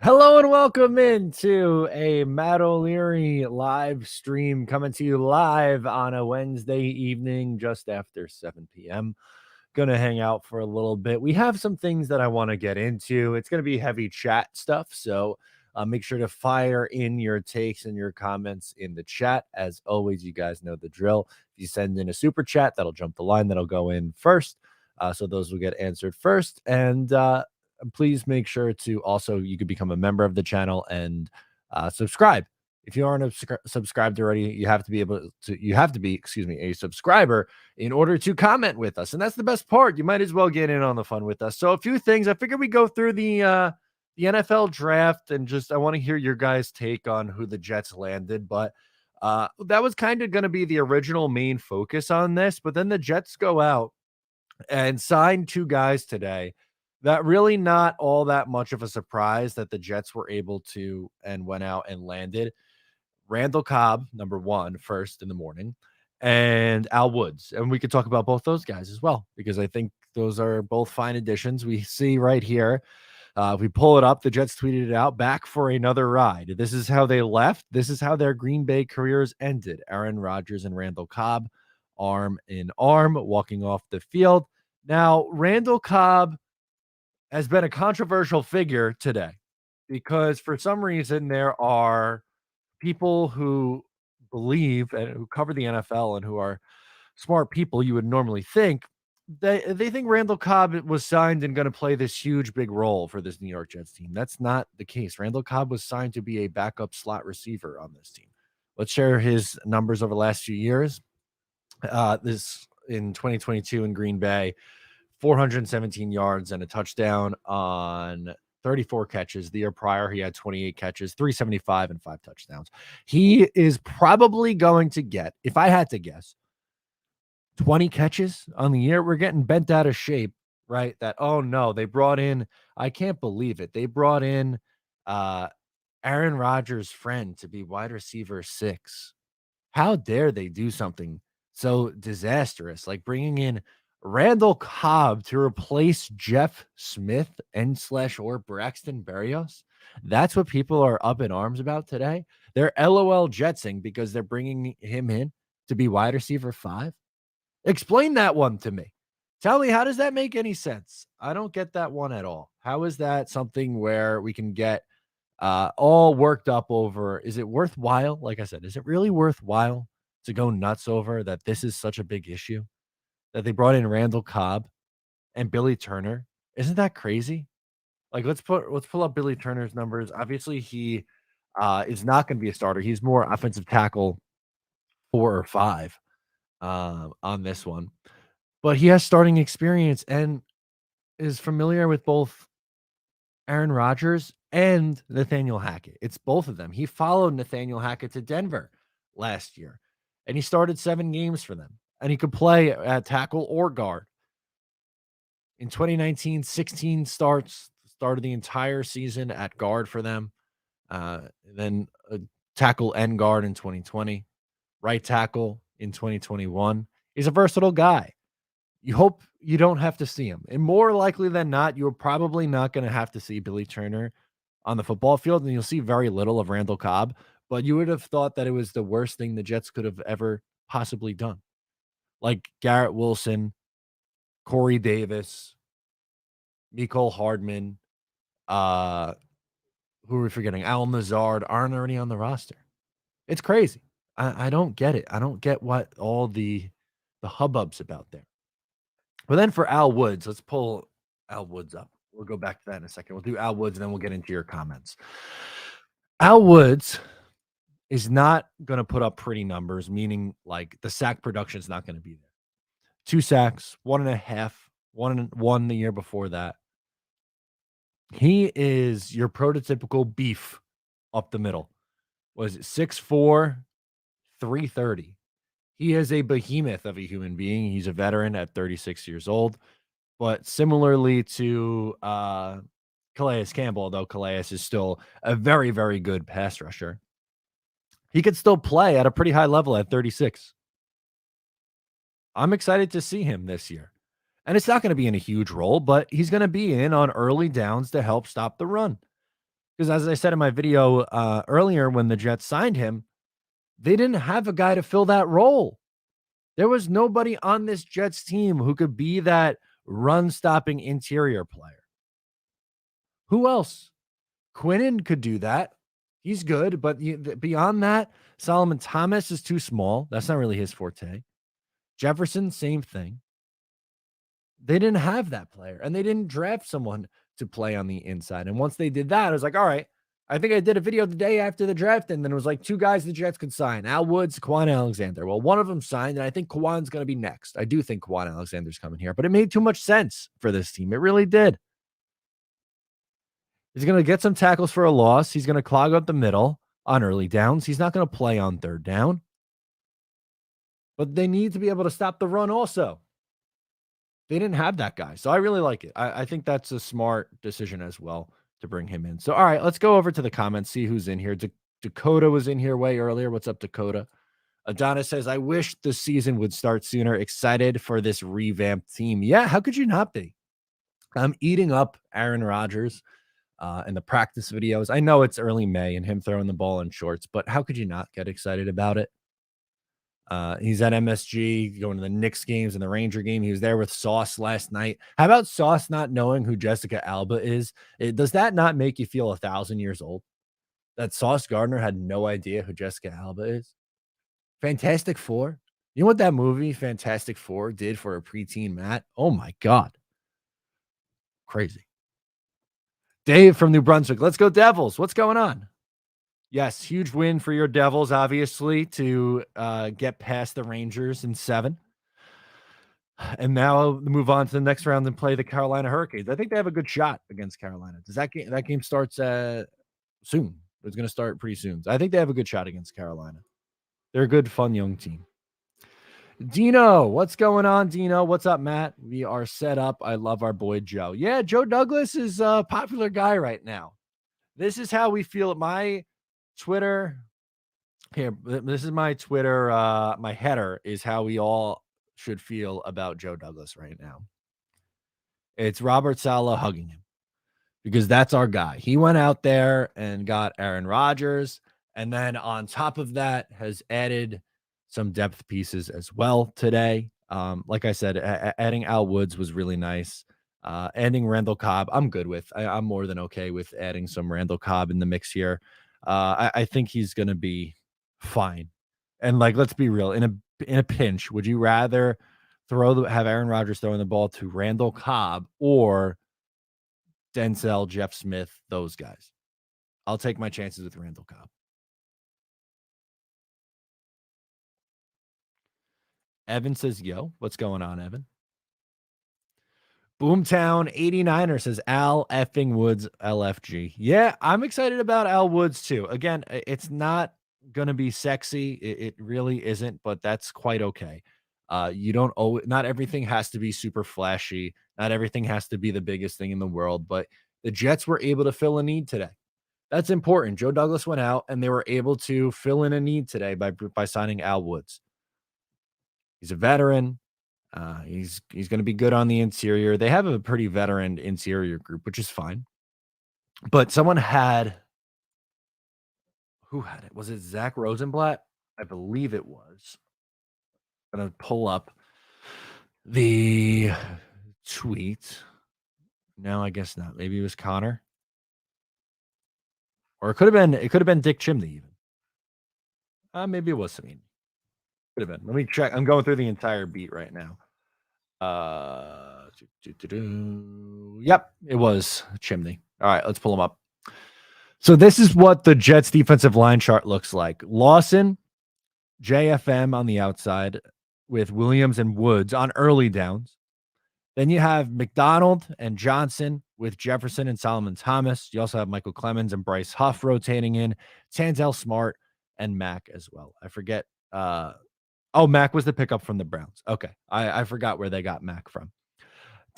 Hello and welcome into a Matt O'Leary live stream coming to you live on a Wednesday evening just after 7 p.m. Gonna hang out for a little bit. We have some things that I want to get into. It's gonna be heavy chat stuff, so make sure to fire in your takes and your comments in the chat. As always, you guys know the drill. If you send in a super chat, that'll jump the line, that'll go in first. So those will get answered first. And please make sure to also, you could become a member of the channel and subscribe. If you aren't subscribed already, you have to be a subscriber in order to comment with us. And that's the best part. You might as well get in on the fun with us. So a few things. I figured we go through the NFL draft, and just I want to hear your guys' take on who the Jets landed. But that was kind of going to be the original main focus on this. But then the Jets go out and signed two guys today that really not all that much of a surprise that the Jets were able to and went out and landed. Randall Cobb, number one, first in the morning, and Al Woods. And we could talk about both those guys as well, because I think those are both fine additions. We see right here, if we pull it up, the Jets tweeted it out, back for another ride. This is how they left. This is how their Green Bay careers ended. Aaron Rodgers and Randall Cobb, arm in arm, walking off the field. Now, Randall Cobb has been a controversial figure today because for some reason there are people who believe and who cover the NFL and who are smart people, you would normally think they think Randall Cobb was signed and going to play this huge big role for this New York Jets team. That's not the case. Randall Cobb was signed to be a backup slot receiver on this team. Let's share his numbers over the last few years. This in 2022 in Green Bay, 417 yards and a touchdown on 34 catches. The year prior, he had 28 catches, 375, and 5 touchdowns. He is probably going to get, if I had to guess, 20 catches on the year. We're getting bent out of shape, right? That, oh no, they brought in, I can't believe it. They brought in Aaron Rodgers' friend to be wide receiver 6. How dare they do something so disastrous, like bringing in Randall Cobb to replace Jeff Smith and slash or Braxton Berrios? That's what people are up in arms about today. They're LOL Jetsing because they're bringing him in to be wide receiver 5. Explain that one to me. Tell me, how does that make any sense? I don't get that one at all. How is that something where we can get all worked up over? Is it worthwhile? Like I said, is it really worthwhile to go nuts over that this is such a big issue? That they brought in Randall Cobb and Billy Turner. Isn't that crazy? Like, let's pull up Billy Turner's numbers. Obviously, he is not going to be a starter. He's more offensive tackle 4 or 5 on this one. But he has starting experience and is familiar with both Aaron Rodgers and Nathaniel Hackett. It's both of them. He followed Nathaniel Hackett to Denver last year, and he started 7 games for them. And he could play at tackle or guard. In 2019, 16 starts, started the entire season at guard for them. Then tackle and guard in 2020, right tackle in 2021. He's a versatile guy. You hope you don't have to see him. And more likely than not, you're probably not going to have to see Billy Turner on the football field, and you'll see very little of Randall Cobb. But you would have thought that it was the worst thing the Jets could have ever possibly done. Like Garrett Wilson, Corey Davis, Mecole Hardman, who are we forgetting? Al Nazard aren't already on the roster. It's crazy. I don't get it. I don't get what all the hubbub's about there. But then for Al Woods, let's pull Al Woods up. We'll go back to that in a second. We'll do Al Woods, and then we'll get into your comments. Al Woods is not going to put up pretty numbers, meaning like the sack production is not going to be there. 2 sacks, 1.5, 1 the year before that. He is your prototypical beef up the middle. Was it 6'4", 330? He is a behemoth of a human being. He's a veteran at 36 years old. But similarly to Calais Campbell, although Calais is still a very, very good pass rusher, he could still play at a pretty high level at 36. I'm excited to see him this year. And it's not going to be in a huge role, but he's going to be in on early downs to help stop the run. Because as I said in my video earlier, when the Jets signed him, they didn't have a guy to fill that role. There was nobody on this Jets team who could be that run stopping interior player. Who else? Quinnen could do that. He's good, but beyond that, Solomon Thomas is too small. That's not really his forte. Jefferson, same thing. They didn't have that player, and they didn't draft someone to play on the inside. And once they did that, I was like, all right, I think I did a video the day after the draft, and then it was like two guys the Jets could sign, Al Woods, Quan Alexander. Well, one of them signed, and I think Quan's going to be next. I do think Quan Alexander's coming here, but it made too much sense for this team. It really did. He's going to get some tackles for a loss. He's going to clog up the middle on early downs. He's not going to play on third down. But they need to be able to stop the run also. They didn't have that guy. So I really like it. I think that's a smart decision as well to bring him in. So, all right, let's go over to the comments, see who's in here. Dakota was in here way earlier. What's up, Dakota? Adonis says, I wish the season would start sooner. Excited for this revamped team. Yeah, how could you not be? I'm eating up Aaron Rodgers in the practice videos. I know it's early May and him throwing the ball in shorts, but how could you not get excited about it? He's at MSG going to the Knicks games and the Ranger game. He was there with Sauce last night. How about Sauce not knowing who Jessica Alba is? Does that not make you feel 1,000 years old? That Sauce Gardner had no idea who Jessica Alba is? Fantastic Four. You know what that movie Fantastic Four did for a preteen Matt? Oh my God. Crazy. Dave from New Brunswick. Let's go Devils. What's going on? Yes, huge win for your Devils, obviously, to get past the Rangers in 7. And now move on to the next round and play the Carolina Hurricanes. I think they have a good shot against Carolina. Does that game starts soon? It's going to start pretty soon. I think they have a good shot against Carolina. They're a good, fun young team. Dino, what's going on, Dino? What's up, Matt? We are set up. I love our boy Joe. Yeah, Joe Douglas is a popular guy right now. This is how we feel at my Twitter. Here, this is my Twitter. My header is how we all should feel about Joe Douglas right now. It's Robert Saleh hugging him because that's our guy. He went out there and got Aaron Rodgers, and then on top of that has added some depth pieces as well today. Like I said, adding Al Woods was really nice. Adding Randall Cobb, I'm good with. I'm more than okay with adding some Randall Cobb in the mix here. I think he's going to be fine. And like, let's be real. In a pinch, would you rather have Aaron Rodgers throwing the ball to Randall Cobb or Denzel, Jeff Smith, those guys? I'll take my chances with Randall Cobb. Evan says, yo, what's going on, Evan? Boomtown 89er says Al effing Woods LFG. Yeah, I'm excited about Al Woods too. Again, it's not going to be sexy. It really isn't, but that's quite okay. You don't owe it. Not everything has to be super flashy. Not everything has to be the biggest thing in the world, but the Jets were able to fill a need today. That's important. Joe Douglas went out and they were able to fill in a need today by signing Al Woods. He's a veteran. He's going to be good on the interior. They have a pretty veteran interior group, which is fine. But someone had who had it? Was it Zach Rosenblatt? I believe it was. I'm going to pull up the tweet. No, I guess not. Maybe it was Connor. Or it could have been Dick Chimney even. Maybe it was Sameen. Could have been. Let me check. I'm going through the entire beat right now. Yep, it was Chimney. All right, let's pull him up. So this is what the Jets defensive line chart looks like. Lawson, JFM on the outside with Williams and Woods on early downs. Then you have McDonald and Johnson with Jefferson and Solomon Thomas. You also have Michael Clemens and Bryce Huff rotating in, Tanzel Smart and Mack as well. I forget. Mack was the pickup from the Browns. Okay. I forgot where they got Mack from.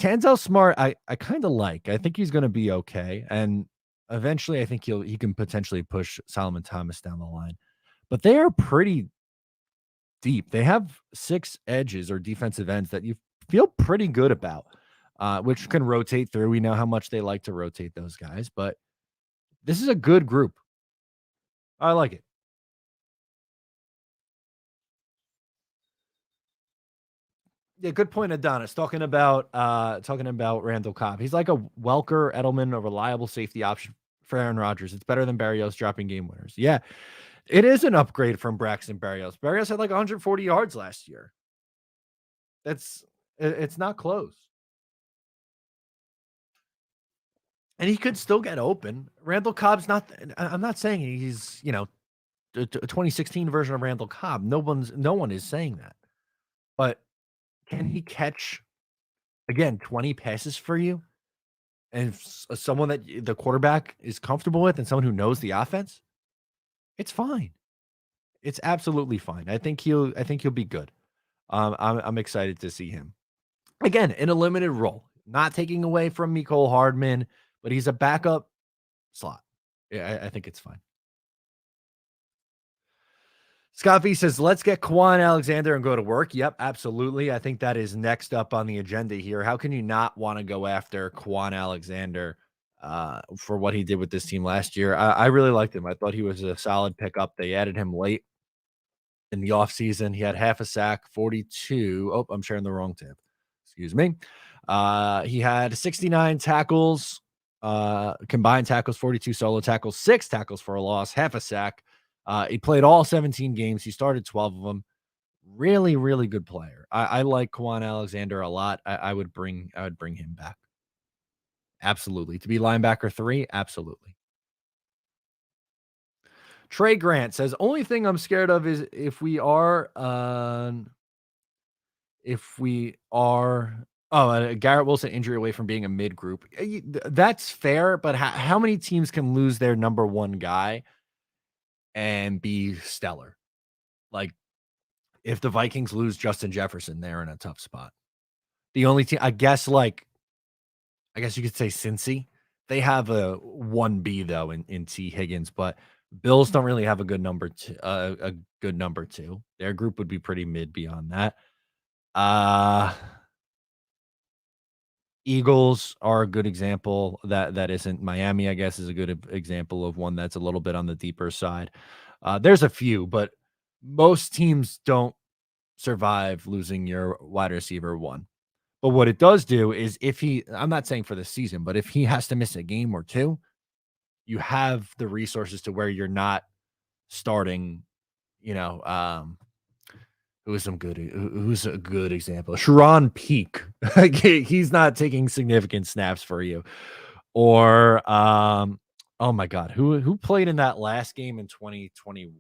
Tanzel Smart, I kind of like. I think he's going to be okay. And eventually I think he can potentially push Solomon Thomas down the line. But they are pretty deep. They have 6 edges or defensive ends that you feel pretty good about, which can rotate through. We know how much they like to rotate those guys, but This is a good group. I like it. Yeah, good point, Adonis. Talking about Randall Cobb. He's like a Welker, Edelman, a reliable safety option for Aaron Rodgers. It's better than Barrios dropping game winners. Yeah, it is an upgrade from Braxton Barrios. Barrios had like 140 yards last year. That's it's not close. And he could still get open. Randall Cobb's not I'm not saying he's, a 2016 version of Randall Cobb. No one is saying that. But can he catch again 20 passes for you? And someone that the quarterback is comfortable with and someone who knows the offense, it's fine. It's absolutely fine. I think he'll be good. I'm excited to see him. Again, in a limited role, not taking away from Mecole Hardman, but he's a backup slot. Yeah, I think it's fine. Scott V says, let's get Quan Alexander and go to work. Yep, absolutely. I think that is next up on the agenda here. How can you not want to go after Quan Alexander for what he did with this team last year? I really liked him. I thought he was a solid pickup. They added him late in the offseason. He had half a sack, 42. Oh, I'm sharing the wrong tab. Excuse me. He had 69 tackles, combined tackles, 42 solo tackles, 6 tackles for a loss, half a sack. He played all 17 games. He started 12 of them. Really, really good player. I like Quan Alexander a lot. I would bring him back. Absolutely. To be linebacker 3, absolutely. Trey Grant says, only thing I'm scared of is if we are Garrett Wilson injury away from being a mid group. That's fair, but how many teams can lose their number one guy and be stellar? Like if the Vikings lose Justin Jefferson, they're in a tough spot. The only team, I guess you could say Cincy. They have a 1B though in T Higgins, but Bills don't really have a good number two. A good number two. Their group would be pretty mid beyond that. Uh Eagles are a good example. That isn't Miami, I guess, is a good example of one that's a little bit on the deeper side. There's a few, but most teams don't survive losing your wide receiver one. But what it does do is I'm not saying for the season, but if he has to miss a game or two, you have the resources to where you're not starting, you know, who's a good example? Sharon Peak. Like, he's not taking significant snaps for you. Or oh my god, who played in that last game in 2021?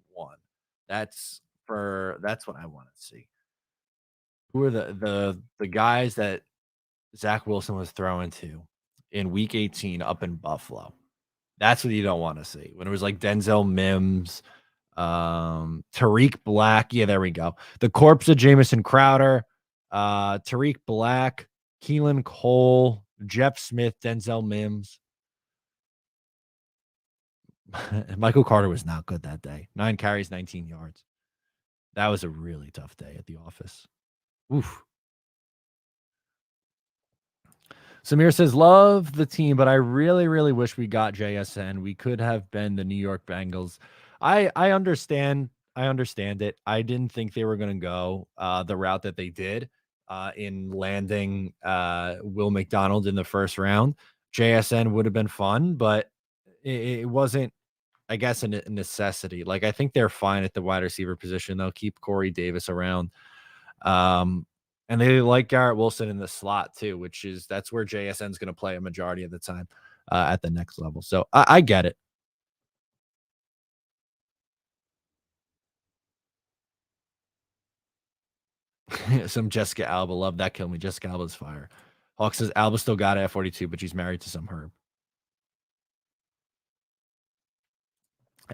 That's what I want to see. Who are the guys that Zach Wilson was throwing to in week 18 up in Buffalo? That's what you don't want to see. When it was like Denzel Mims, Tariq Black. Yeah, there we go. The corpse of Jamison Crowder, Tariq Black, Keelan Cole, Jeff Smith, Denzel Mims. Michael Carter was not good that day. 9 carries, 19 yards. That was a really tough day at the office. Oof. Samir says, love the team, but I really, really wish we got JSN. We could have been the New York Bengals. I understand. I understand it. I didn't think they were going to go the route that they did in landing Will McDonald in the first round. JSN would have been fun, but it wasn't, I guess, a necessity. Like, I think they're fine at the wide receiver position. They'll keep Corey Davis around. And they like Garrett Wilson in the slot too, that's where JSN is going to play a majority of the time at the next level. So I get it. Some Jessica Alba, love that kill me. Jessica Alba's fire. Hawk says Alba still got it at 42, but she's married to some herb.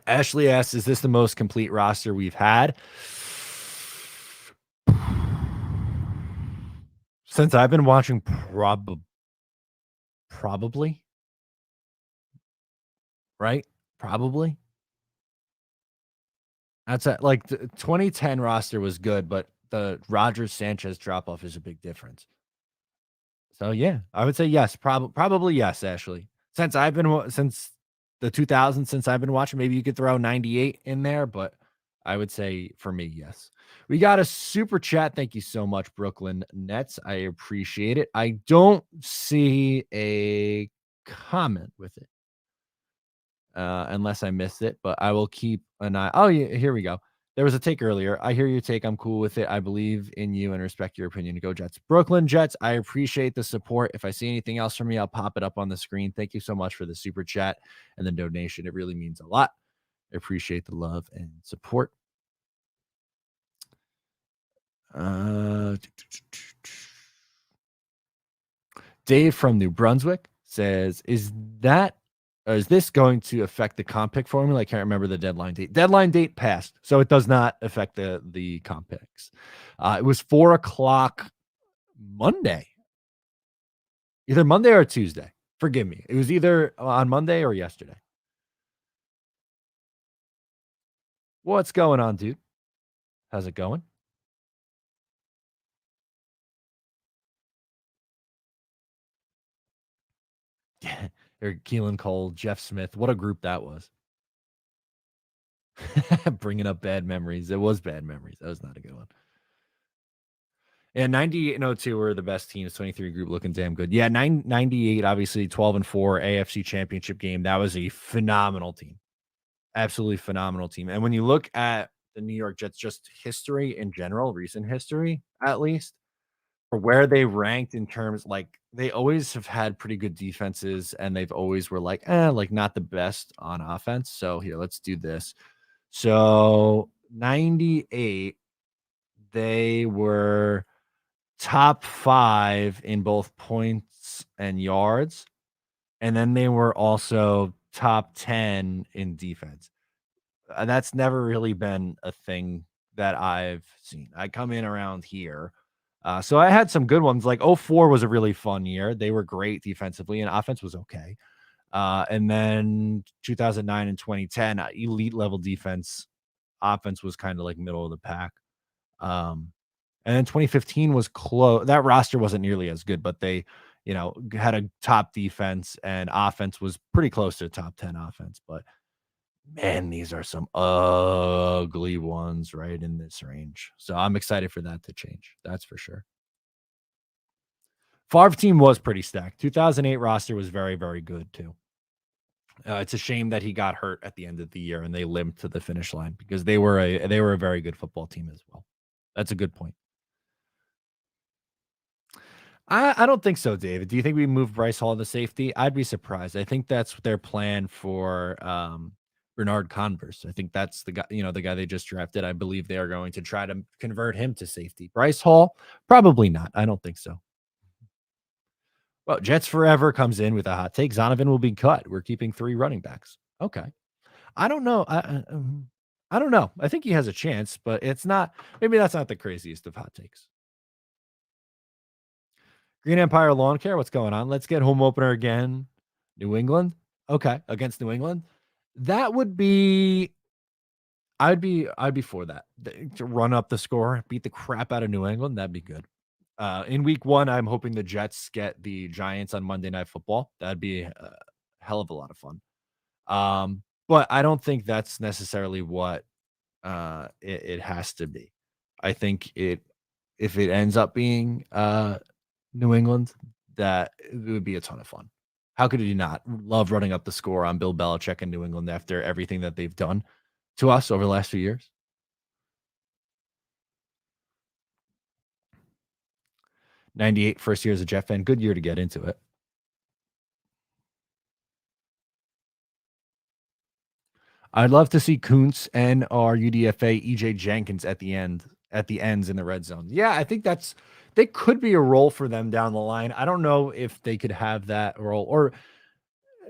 Ashley asks, is this the most complete roster we've had? Since I've been watching, probably, right? Probably. That's like the 2010 roster was good, but the Rogers Sanchez drop off is a big difference. So yeah, I would say yes, probably yes, Ashley. Since the 2000s since I've been watching. Maybe you could throw 98 in there, but I would say for me, yes. We got a super chat. Thank you so much, Brooklyn Nets. I appreciate it. I don't see a comment with it unless I missed it, but I will keep an eye. Oh, yeah, here we go. There was a take earlier. I hear your take. I'm cool with it. I believe in you and respect your opinion. Go Jets. Brooklyn Jets, I appreciate the support. If I see anything else from you, I'll pop it up on the screen. Thank you so much for the super chat and the donation. It really means a lot. I appreciate the love and support. Uh, Dave from New Brunswick says, is this going to affect the comp pick formula? I can't remember the deadline date. Deadline date passed, so it does not affect the comp picks. It was 4 o'clock Monday, either Monday or Tuesday. Forgive me. It was either on Monday or yesterday. What's going on, dude? How's it going? Yeah, Eric Keelan Cole, Jeff Smith. What a group that was. Bringing up bad memories. It was bad memories. That was not a good one. Yeah, 98 and 02 were the best teams. 23 group looking damn good. Yeah, 98, obviously 12-4 AFC championship game. That was a phenomenal team. Absolutely phenomenal team. And when you look at the New York Jets, just history in general, recent history, at least, for where they ranked in terms like they always have had pretty good defenses and they've always were like not the best on offense. So here, let's do this. So 98, they were top 5 in both points and yards, and then they were also top 10 in defense. That's never really been a thing that I've seen. I come in around here. So I had some good ones. Like '04 was a really fun year. They were great defensively, and offense was okay. And then 2009 and 2010, elite level defense. Offense was kind of like middle of the pack. Um, and then 2015 was close. That roster wasn't nearly as good, but they, had a top defense and offense was pretty close to a top 10 offense. But man, these are some ugly ones right in this range. So I'm excited for that to change. That's for sure. Favre team was pretty stacked. 2008 roster was very, very good too. It's a shame that he got hurt at the end of the year and they limped to the finish line because they were a very good football team as well. That's a good point. I don't think so, David. Do you think we move Bryce Hall to safety? I'd be surprised. I think that's their plan for Bernard Converse. I think that's the guy, the guy they just drafted. I believe they are going to try to convert him to safety. Bryce Hall, probably not. I don't think so. Well, Jets Forever comes in with a hot take. Zonovan will be cut. We're keeping 3 running backs. Okay. I don't know. I don't know. I think he has a chance, but it's not. Maybe that's not the craziest of hot takes. Green Empire Lawn Care, what's going on? Let's get home opener again. New England? Okay, against New England. That would be I'd be for that. To run up the score, beat the crap out of New England, that'd be good. In week 1, I'm hoping the Jets get the Giants on Monday Night Football. That'd be a hell of a lot of fun. But I don't think that's necessarily what it has to be. I think if it ends up being New England, that it would be a ton of fun. How could you not love running up the score on Bill Belichick and New England after everything that they've done to us over the last few years? 98, first year as a Jet fan, good year to get into it. I'd love to see Kuntz and our UDFA EJ Jenkins at the ends in the red zone. Yeah, I think they could be a role for them down the line. I don't know if they could have that role or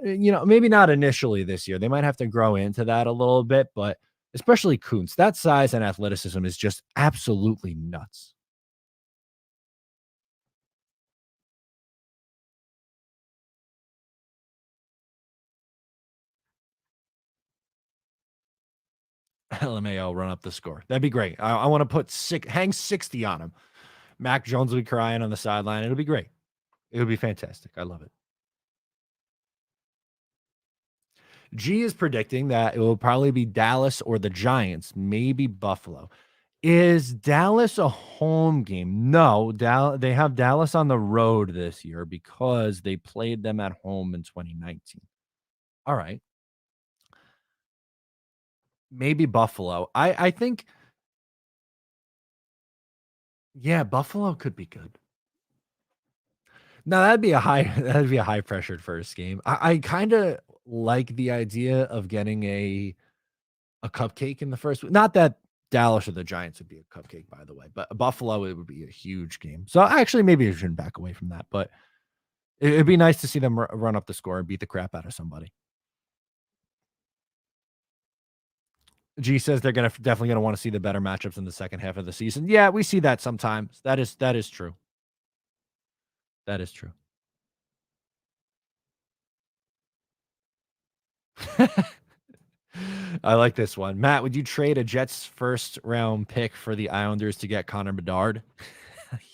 maybe not initially this year. They might have to grow into that a little bit, but especially Kuntz, that size and athleticism is just absolutely nuts. LMAO run up the score. That'd be great. I want to hang 60 on him. Mac Jones will be crying on the sideline. It'll be great. It would be fantastic. I love it. G is predicting that it will probably be Dallas or the Giants, maybe Buffalo. Is Dallas a home game? No, they have Dallas on the road this year because they played them at home in 2019. All right. Maybe Buffalo. I think yeah, Buffalo could be good. No, that'd be a high pressured first game. I kinda like the idea of getting a cupcake in the first, not that Dallas or the Giants would be a cupcake, by the way, but Buffalo, it would be a huge game. So actually, maybe I shouldn't back away from that, but it'd be nice to see them run up the score and beat the crap out of somebody. G says they're definitely gonna want to see the better matchups in the second half of the season. Yeah, we see that sometimes. That is true. That is true. I like this one. Matt, would you trade a Jets first round pick for the Islanders to get Connor Bedard?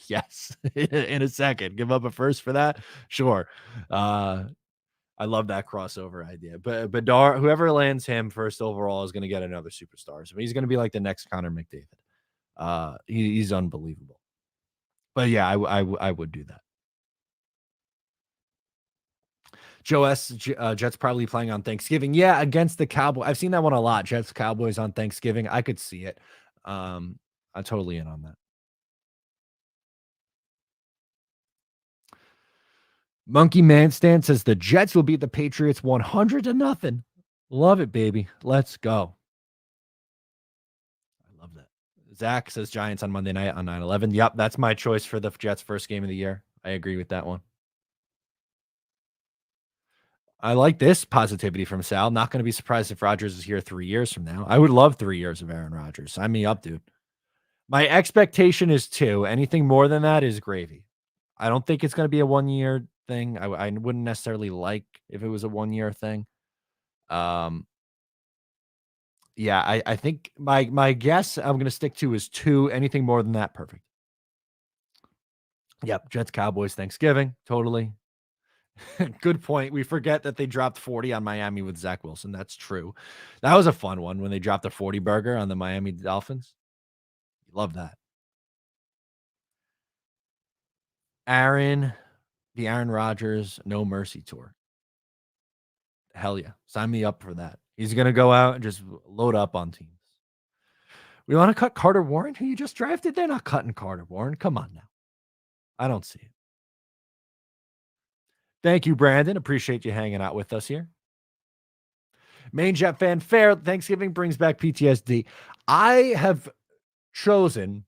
Yes, in a second. Give up a first for that? Sure. Uh, I love that crossover idea. But Bedard, whoever lands him first overall is going to get another superstar. So he's going to be like the next Connor McDavid. He's unbelievable. But yeah, I would do that. Joe S. Jets probably playing on Thanksgiving. Yeah, against the Cowboys. I've seen that one a lot. Jets Cowboys on Thanksgiving. I could see it. I'm totally in on that. Monkey Man Stand says the Jets will beat the Patriots 100-0. Love it, baby. Let's go. I love that. Zach says Giants on Monday night on 9/11. Yep, that's my choice for the Jets' first game of the year. I agree with that one. I like this positivity from Sal. Not going to be surprised if Rodgers is here 3 years from now. I would love 3 years of Aaron Rodgers. Sign me up, dude. My expectation is 2. Anything more than that is gravy. I don't think it's going to be a 1-year thing. I wouldn't necessarily like if it was a 1-year thing. Um, yeah, I think my guess I'm going to stick to is 2. Anything more than that, perfect. Yep, Jets Cowboys Thanksgiving, totally. Good point. We forget that they dropped 40 on Miami with Zach Wilson. That's true. That was a fun one when they dropped a 40 burger on the Miami Dolphins. Love that. Aaron, the Aaron Rodgers No Mercy Tour. Hell yeah. Sign me up for that. He's going to go out and just load up on teams. We want to cut Carter Warren, who you just drafted? They're not cutting Carter Warren. Come on now. I don't see it. Thank you, Brandon. Appreciate you hanging out with us here. Main Jet fan fair. Thanksgiving brings back PTSD. I have chosen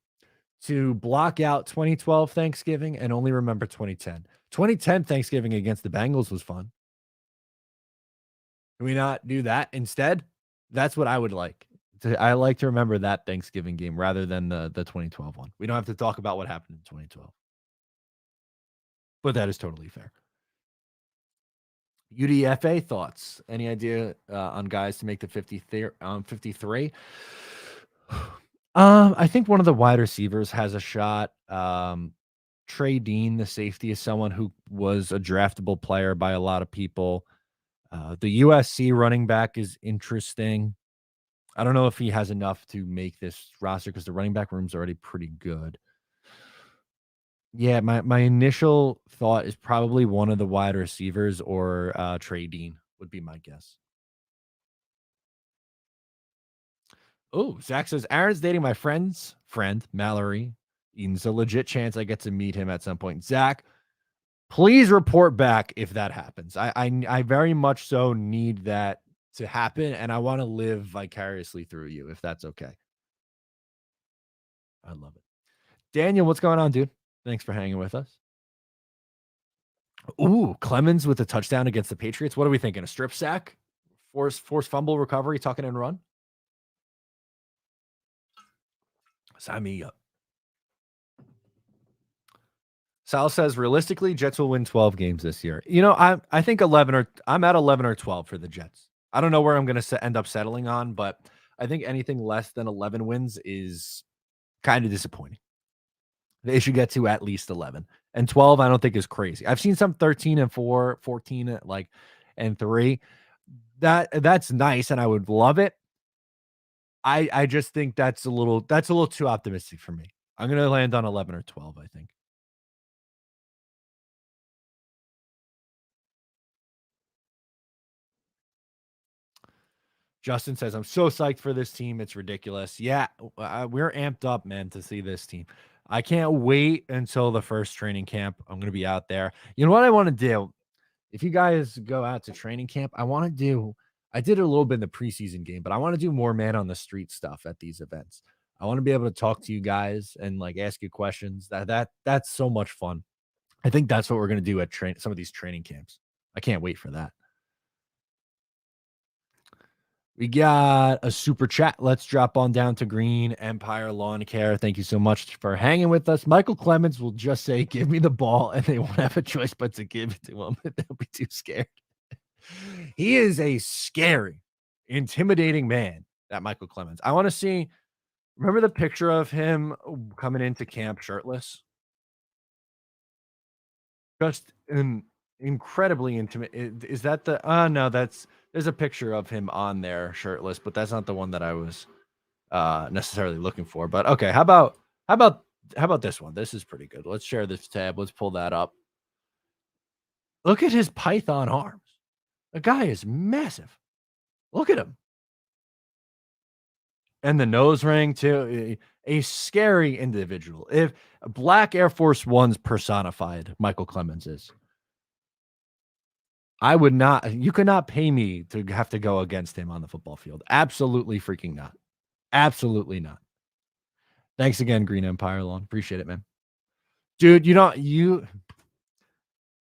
to block out 2012 Thanksgiving and only remember 2010. 2010 Thanksgiving against the Bengals was fun. Can we not do that instead? That's what I would like. I like to remember that Thanksgiving game rather than the 2012 one. We don't have to talk about what happened in 2012. But that is totally fair. UDFA thoughts? Any idea on guys to make the 53? I think one of the wide receivers has a shot. Trey Dean, the safety, is someone who was a draftable player by a lot of people. The USC running back is interesting. I don't know if he has enough to make this roster because the running back room's already pretty good. Yeah, my initial thought is probably one of the wide receivers or Trey Dean would be my guess. Oh, Zach says Aaron's dating my friend's friend, Mallory. Eden's a legit chance I get to meet him at some point. Zach, please report back if that happens. I very much so need that to happen, and I want to live vicariously through you if that's okay. I love it. Daniel, what's going on, dude? Thanks for hanging with us. Ooh, Clemens with a touchdown against the Patriots. What are we thinking? A strip sack? Force fumble recovery, tuck it and run? Sign me up. Sal says realistically, Jets will win 12 games this year. You know, I think 11 or I'm at 11 or 12 for the Jets. I don't know where I'm going to end up settling on, but I think anything less than 11 wins is kind of disappointing. They should get to at least 11. And 12 I don't think is crazy. I've seen some 13 and 4, 14 and 3. that's nice, and I would love it. I just think that's a little too optimistic for me. I'm gonna land on 11 or 12, I think. Justin says, "I'm so psyched for this team. It's ridiculous." Yeah, we're amped up, man, to see this team. I can't wait until the first training camp. I'm gonna be out there. You know what I want to do? If you guys go out to training camp, I want to do. I did it a little bit in the preseason game, but I want to do more man on the street stuff at these events. I want to be able to talk to you guys and like ask you questions. That's so much fun. I think that's what we're gonna do at some of these training camps. I can't wait for that. We got a super chat. Let's drop on down to Green Empire Lawn Care. Thank you so much for hanging with us. Michael Clemens will just say, "Give me the ball," and they won't have a choice but to give it to him. They'll be too scared. He is a scary, intimidating man, that Michael Clemens. I want to see. Remember the picture of him coming into camp shirtless? Just an incredibly intimate. Is that the? No, that's there's a picture of him on there shirtless, but that's not the one that I was necessarily looking for. But okay, how about this one? This is pretty good. Let's share this tab. Let's pull that up. Look at his python arms. The guy is massive. Look at him. And the nose ring too. A scary individual. If Black Air Force Ones personified, Michael Clemens is. I would not. You could not pay me to have to go against him on the football field. Absolutely freaking not. Absolutely not. Thanks again, Green Empire Lawn. Appreciate it, man. Dude,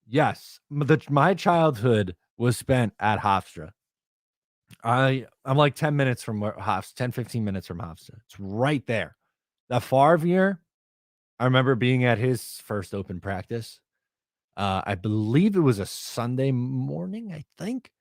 yes, my childhood was spent at Hofstra. I'm like 10 minutes from where 10, 15 minutes from Hofstra. It's right there. That Favre year, I remember being at his first open practice. I believe it was a Sunday morning, I think.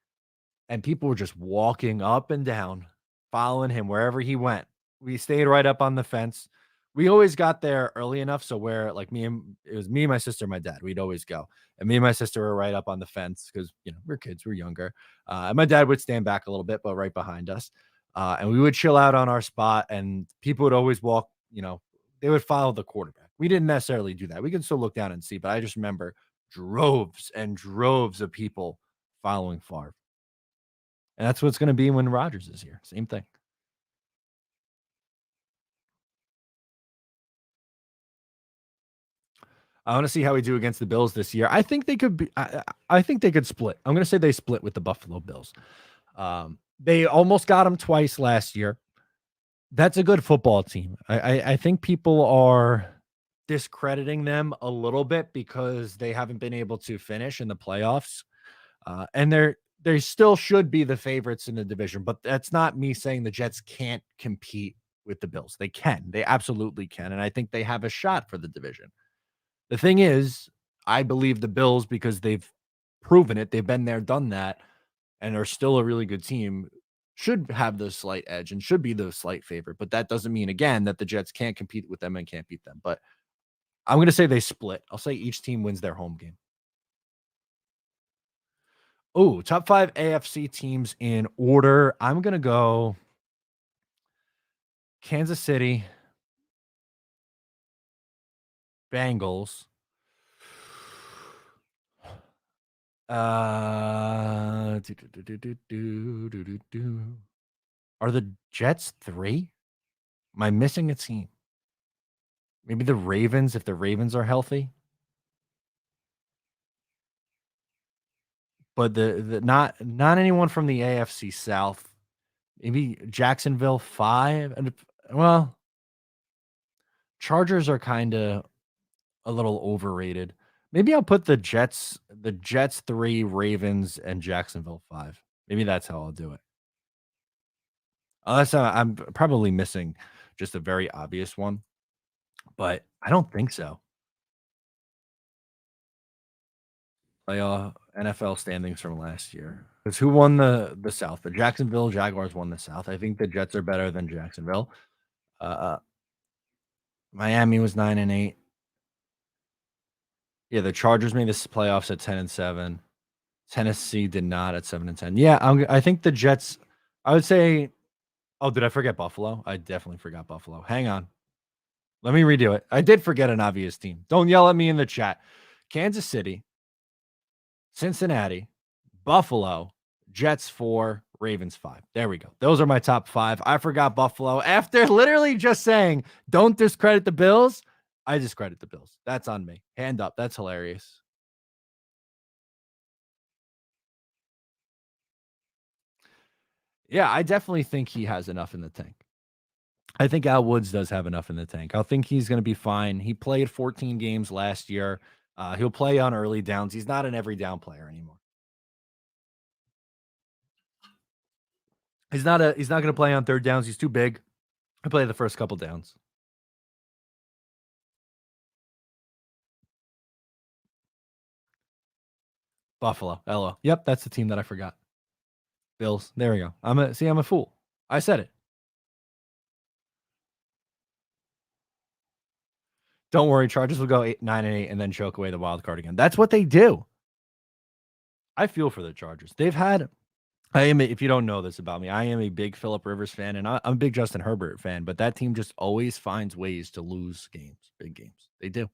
And people were just walking up and down, following him wherever he went. We stayed right up on the fence. We always got there early enough, so where like it was me, my sister, my dad. We'd always go, and me and my sister were right up on the fence because we're kids, we're younger. And my dad would stand back a little bit, but right behind us, and we would chill out on our spot. And people would always walk. They would follow the quarterback. We didn't necessarily do that. We could still look down and see, but I just remember droves and droves of people following Favre. And that's what it's gonna be when Rodgers is here. Same thing. I wanna see how we do against the Bills this year. I think they could be I think they could split. I'm gonna say they split with the Buffalo Bills. They almost got them twice last year. That's a good football team. I think people are discrediting them a little bit because they haven't been able to finish in the playoffs. And they still should be the favorites in the division, but that's not me saying the Jets can't compete with the Bills. They can. They absolutely can, and I think they have a shot for the division. The thing is, I believe the Bills because they've proven it. They've been there, done that, and are still a really good team. Should have the slight edge and should be the slight favorite, but that doesn't mean again that the Jets can't compete with them and can't beat them. But I'm going to say they split. I'll say each team wins their home game. Oh, top 5 AFC teams in order. I'm gonna go Kansas City, Bengals. Are the Jets 3? Am I missing a team? Maybe the Ravens, if the Ravens are healthy. But the not anyone from the AFC South. Maybe Jacksonville 5. And well, Chargers are kinda a little overrated. Maybe I'll put the Jets 3, Ravens, and Jacksonville 5. Maybe that's how I'll do it. Unless I'm probably missing just a very obvious one, but I don't think so. NFL standings from last year. Because who won the South? The Jacksonville Jaguars won the South. I think the Jets are better than Jacksonville. Uh, Miami was 9-8. Yeah, the Chargers made this playoffs at 10-7. Tennessee did not at 7-10. Yeah, I think the Jets. I would say. Oh, did I forget Buffalo? I definitely forgot Buffalo. Hang on. Let me redo it. I did forget an obvious team. Don't yell at me in the chat. Kansas City, Cincinnati, Buffalo, Jets 4, Ravens 5. There we go. Those are my top 5. I forgot Buffalo. After literally just saying, don't discredit the Bills, I discredit the Bills. That's on me. Hand up. That's hilarious. Yeah, I definitely think he has enough in the tank. I think Al Woods does have enough in the tank. I think he's going to be fine. He played 14 games last year. He'll play on early downs. He's not an every down player anymore. He's not going to play on third downs. He's too big. He'll play the first couple downs. Buffalo. Hello. Yep, that's the team that I forgot. Bills. There we go. I'm a fool. I said it. Don't worry, Chargers will go 9-8 and then choke away the wild card again. That's what they do. I feel for the Chargers. If you don't know this about me, I am a big Philip Rivers fan, and I'm a big Justin Herbert fan, but that team just always finds ways to lose games, big games. They do.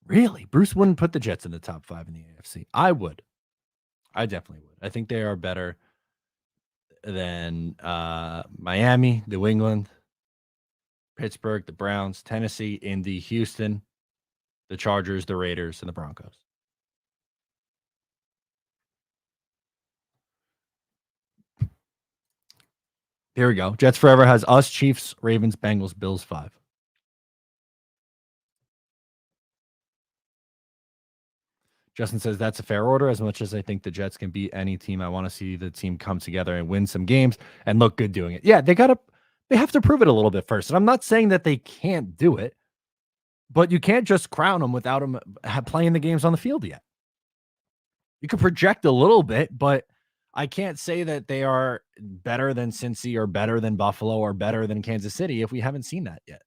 Really? Bruce wouldn't put the Jets in the top 5 in the AFC. I would. I definitely would. I think they are better than Miami, New England, Pittsburgh, the Browns, Tennessee, Indy, Houston, the Chargers, the Raiders, and the Broncos. Here we go. Jets Forever has us, Chiefs, Ravens, Bengals, Bills 5. Justin says that's a fair order. As much as I think the Jets can beat any team, I want to see the team come together and win some games and look good doing it. Yeah, they have to prove it a little bit first. And I'm not saying that they can't do it, but you can't just crown them without them playing the games on the field yet. You can project a little bit, but I can't say that they are better than Cincy or better than Buffalo or better than Kansas City if we haven't seen that yet.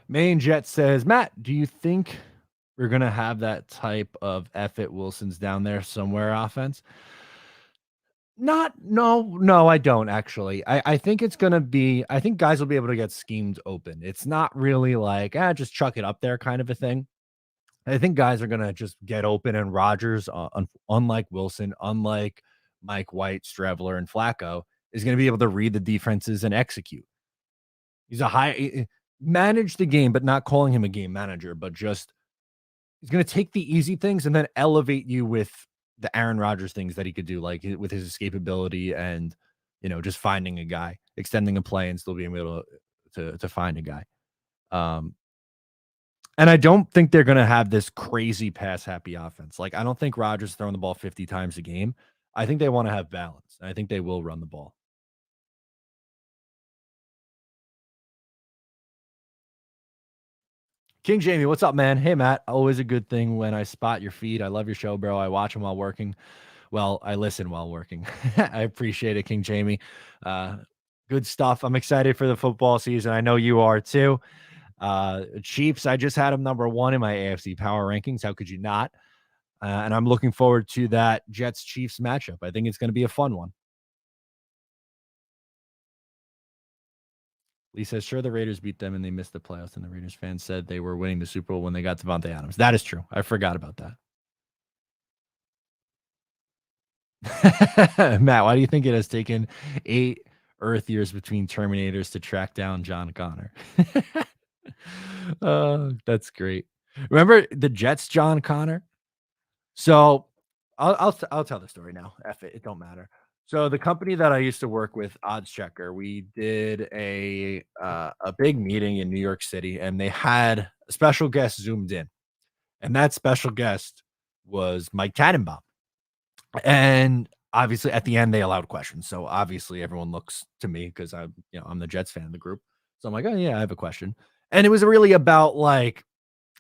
Main Jet says, Matt, do you think we're going to have that type of F it Wilson's down there somewhere offense? No, I don't actually. I think it's gonna be. I think guys will be able to get schemed open. It's not really like just chuck it up there kind of a thing. I think guys are gonna just get open, and Rodgers, unlike Wilson, unlike Mike White, Streveler, and Flacco, is gonna be able to read the defenses and execute. He's a manage the game, but not calling him a game manager, but just he's gonna take the easy things and then elevate you with the Aaron Rodgers things that he could do, like with his escapability and just finding a guy, extending a play, and still being able to find a guy. And I don't think they're gonna have this crazy pass happy offense. Like I don't think Rodgers throwing the ball 50 times a game. I think they want to have balance. I think they will run the ball. King Jamie, what's up, man? Hey, Matt. Always a good thing when I spot your feed. I love your show, bro. I watch them while working. Well, I listen while working. I appreciate it, King Jamie. Good stuff. I'm excited for the football season. I know you are too. Chiefs, I just had them number 1 in my AFC power rankings. How could you not? And I'm looking forward to that Jets Chiefs matchup. I think it's going to be a fun one. Lee says, sure, the Raiders beat them and they missed the playoffs. And the Raiders fans said they were winning the Super Bowl when they got Devontae Adams. That is true. I forgot about that. Matt, why do you think it has taken 8 Earth years between Terminators to track down John Connor? Oh, that's great. Remember the Jets, John Connor? So I'll tell the story now. F it, it don't matter. So the company that I used to work with, Odds Checker, we did a big meeting in New York City, and they had a special guest zoomed in, and that special guest was Mike Tannenbaum. And obviously, at the end, they allowed questions. So obviously, everyone looks to me because I'm the Jets fan of the group. So I'm like, oh yeah, I have a question, and it was really about like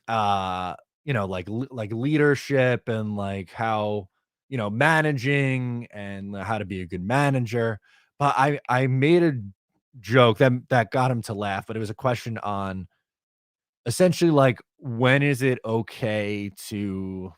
uh like leadership and like how managing and how to be a good manager. But I made a joke that got him to laugh, but it was a question on essentially like when is it okay to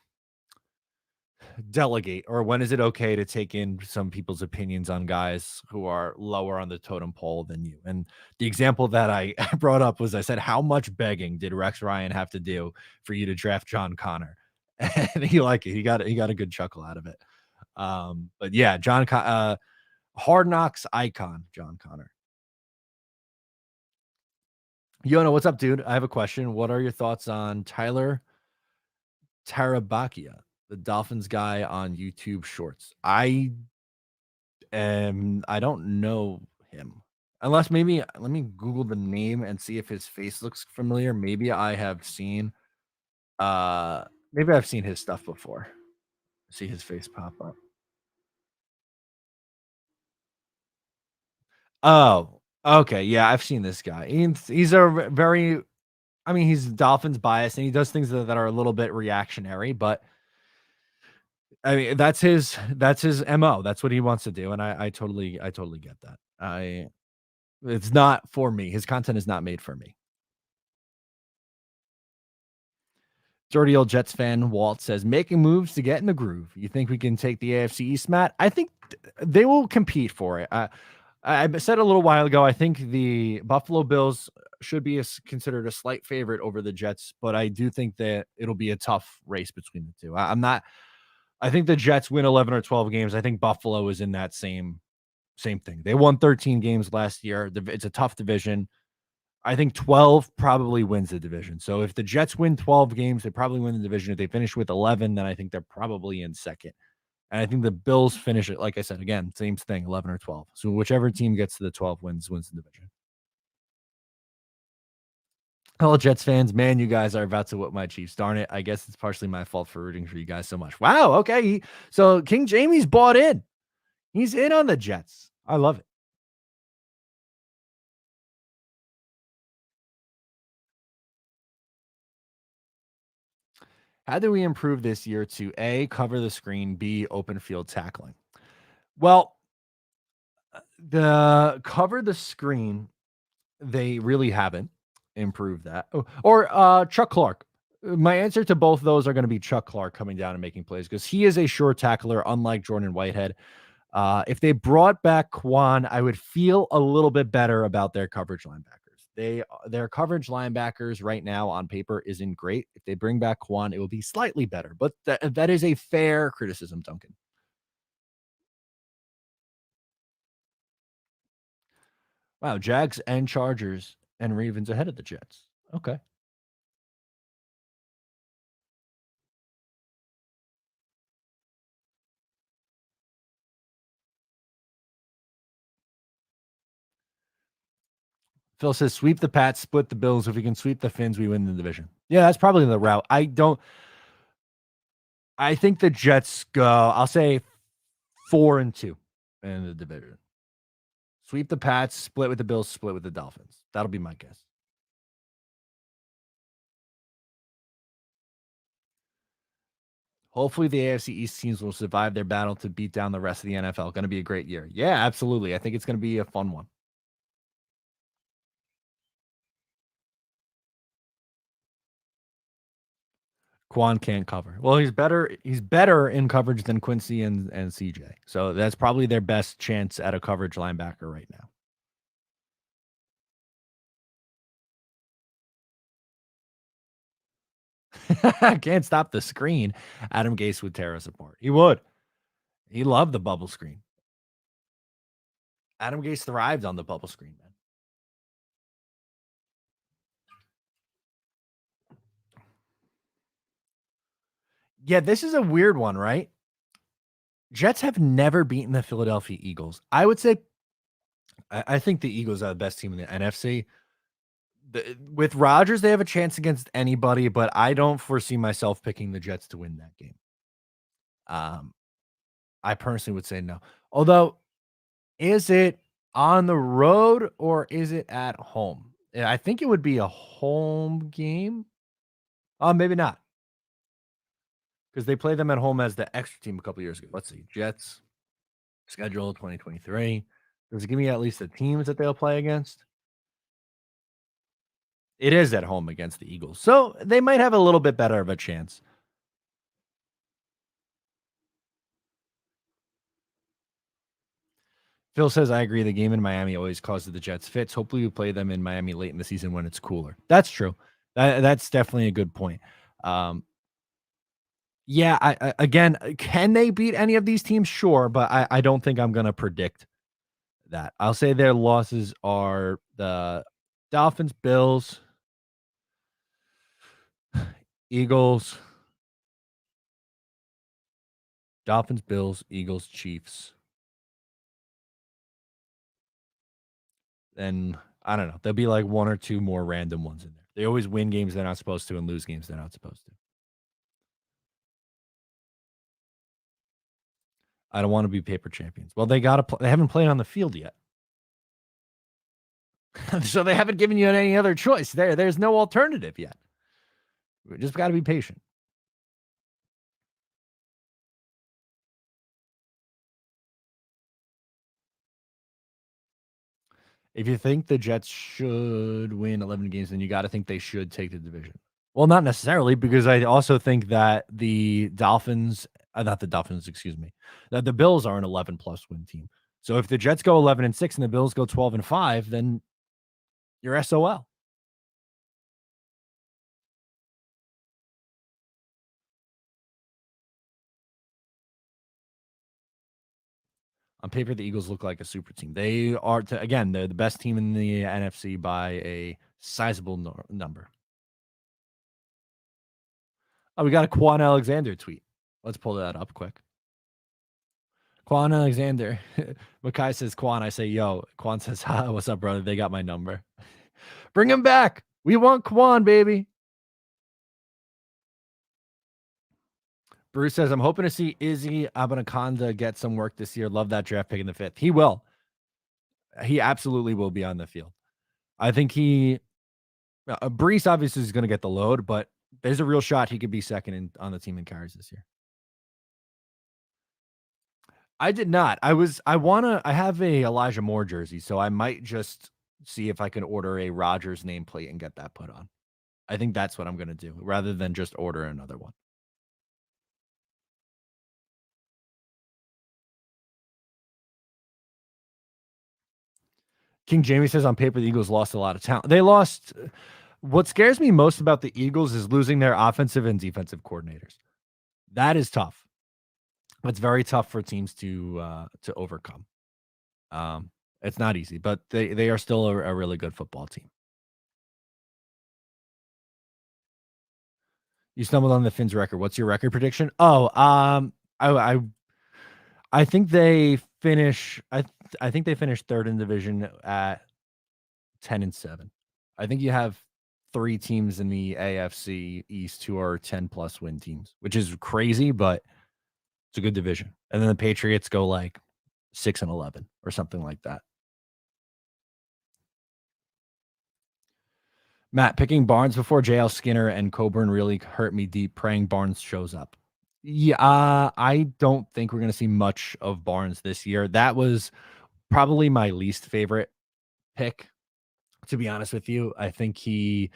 delegate, or when is it okay to take in some people's opinions on guys who are lower on the totem pole than you? And the example that I brought up was, I said, how much begging did Rex Ryan have to do for you to draft John Connor? And he liked it. He got a good chuckle out of it. But yeah, Hard Knocks icon, John Connor. Yona, what's up, dude? I have a question. What are your thoughts on Tyler Tarabakia, the Dolphins guy on YouTube Shorts? I don't know him. Unless maybe let me Google the name and see if his face looks familiar. Uh maybe I've seen his stuff before. See his face pop up. Oh, okay. Yeah, I've seen this guy. He's a very, I mean, he's Dolphins biased and he does things that are a little bit reactionary, but I mean, that's his MO. That's what he wants to do. And I totally get that. It's not for me. His content is not made for me. Dirty old Jets fan Walt says, making moves to get in the groove. You think we can take the AFC East, Matt? I think they will compete for it. I said a little while ago, I think the Buffalo Bills should be considered a slight favorite over the Jets, but I do think that it'll be a tough race between the two. I'm not. I think the Jets win 11 or 12 games. I think Buffalo is in that same thing. They won 13 games last year. It's a tough division. I think 12 probably wins the division. So if the Jets win 12 games, they probably win the division. If they finish with 11, then I think they're probably in second. And I think the Bills finish it, like I said, again, same thing, 11 or 12. So whichever team gets to the 12 wins the division. Hello, Jets fans. Man, you guys are about to whip my Chiefs. Darn it. I guess it's partially my fault for rooting for you guys so much. Wow. Okay. So King Jamie's bought in. He's in on the Jets. I love it. How do we improve this year to A, cover the screen, B, open field tackling? Well, the cover the screen, they really haven't improved that. Or Chuck Clark. My answer to both those are going to be Chuck Clark coming down and making plays because he is a sure tackler, unlike Jordan Whitehead. If they brought back Quan, I would feel a little bit better about their coverage linebackers. Their coverage linebackers right now on paper isn't great. If they bring back Quan, it will be slightly better. But that is a fair criticism, Duncan. Wow, Jags and Chargers and Ravens ahead of the Jets. Okay. Phil says sweep the Pats, split the Bills. If we can sweep the Finns, we win the division. Yeah, that's probably the route. I think the Jets go, I'll say 4-2 in the division. Sweep the Pats, split with the Bills, split with the Dolphins. That'll be my guess. Hopefully, the AFC East teams will survive their battle to beat down the rest of the NFL. Going to be a great year. Yeah, absolutely. I think it's going to be a fun one. Quan can't cover. Well, he's better. He's better in coverage than Quincy and CJ. So that's probably their best chance at a coverage linebacker right now. Can't stop the screen. Adam Gase would tear us apart. He would. He loved the bubble screen. Adam Gase thrived on the bubble screen, man. Yeah, this is a weird one, right? Jets have never beaten the Philadelphia Eagles. I would say I think the Eagles are the best team in the NFC. With Rodgers, they have a chance against anybody, but I don't foresee myself picking the Jets to win that game. Um, I personally would say no. Although, is it on the road or is it at home? Yeah, I think it would be a home game. Oh, maybe not because they played them at home as the extra team a couple years ago. Let's see, Jets schedule 2023. Does it give me at least the teams that they'll play against? It is at home against the Eagles, so they might have a little bit better of a chance. Phil says, I agree. The game in Miami always causes the Jets fits. Hopefully, we play them in Miami late in the season when it's cooler. That's true. That's definitely a good point. Um, yeah, again, can they beat any of these teams? Sure, but I don't think I'm going to predict that. I'll say their losses are the Dolphins, Bills, Eagles, Dolphins, Bills, Eagles, Chiefs. Then I don't know. There'll be like one or two more random ones in there. They always win games they're not supposed to and lose games they're not supposed to. I don't want to be paper champions. Well, they got to. They haven't played on the field yet, so they haven't given you any other choice. There's no alternative yet. We just got to be patient. If you think the Jets should win 11 games, then you got to think they should take the division. Well, not necessarily, because I also think that the Dolphins, not the Dolphins, excuse me, that the Bills are an 11 plus win team. So if the Jets go 11-6 and the Bills go 12-5, then you're SOL. On paper, the Eagles look like a super team. They are, again, they're the best team in the NFC by a sizable number. Oh, we got a Quan Alexander tweet. Let's pull that up quick. Quan Alexander. Makai says Quan. I say, yo. Quan says, hi, what's up, brother? They got my number. Bring him back. We want Quan, baby. Bruce says, I'm hoping to see Izzy Abanaconda get some work this year. Love that draft pick in the 5th. He will. He absolutely will be on the field. I think Brees obviously is going to get the load, but there's a real shot he could be second on the team in carries this year. I did not. I have a Elijah Moore jersey, so I might just see if I can order a Rodgers nameplate and get that put on. I think that's what I'm going to do rather than just order another one. King Jamie says on paper, the Eagles lost a lot of talent. They lost. What scares me most about the Eagles is losing their offensive and defensive coordinators. That is tough. It's very tough for teams to overcome. It's not easy, but they are still a really good football team. You stumbled on the Finns record. What's your record prediction? Oh, I think they finish. I think they finished third in division at 10-7. I think you have 3 teams in the AFC East who are 10+ win teams, which is crazy, but it's a good division. And then the Patriots go like 6-11 or something like that. Matt, picking Barnes before JL Skinner and Coburn really hurt me deep. Praying Barnes shows up. Yeah, I don't think we're going to see much of Barnes this year. That was probably my least favorite pick, to be honest with you. I think he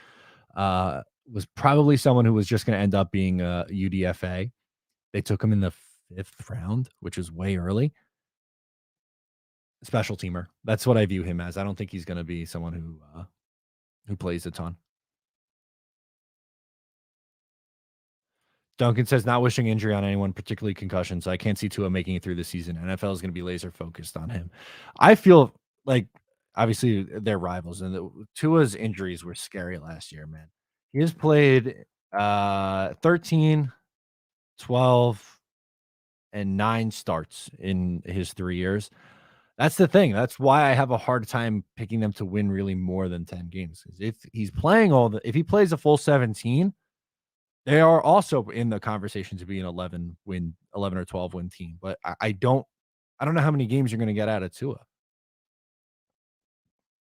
was probably someone who was just going to end up being a UDFA. They took him in the 5th round, which is way early. Special teamer. That's what I view him as. I don't think he's going to be someone who plays a ton. Duncan says, not wishing injury on anyone, particularly concussion. So I can't see Tua making it through the season. NFL is going to be laser focused on him. I feel like obviously they're rivals, and Tua's injuries were scary last year, man. He has played 13, 12, and 9 starts in his 3 years. That's the thing. That's why I have a hard time picking them to win really more than 10 games. If he's playing if he plays a full 17, they are also in the conversation to be an 11 or 12 win team. But I don't know how many games you're going to get out of Tua.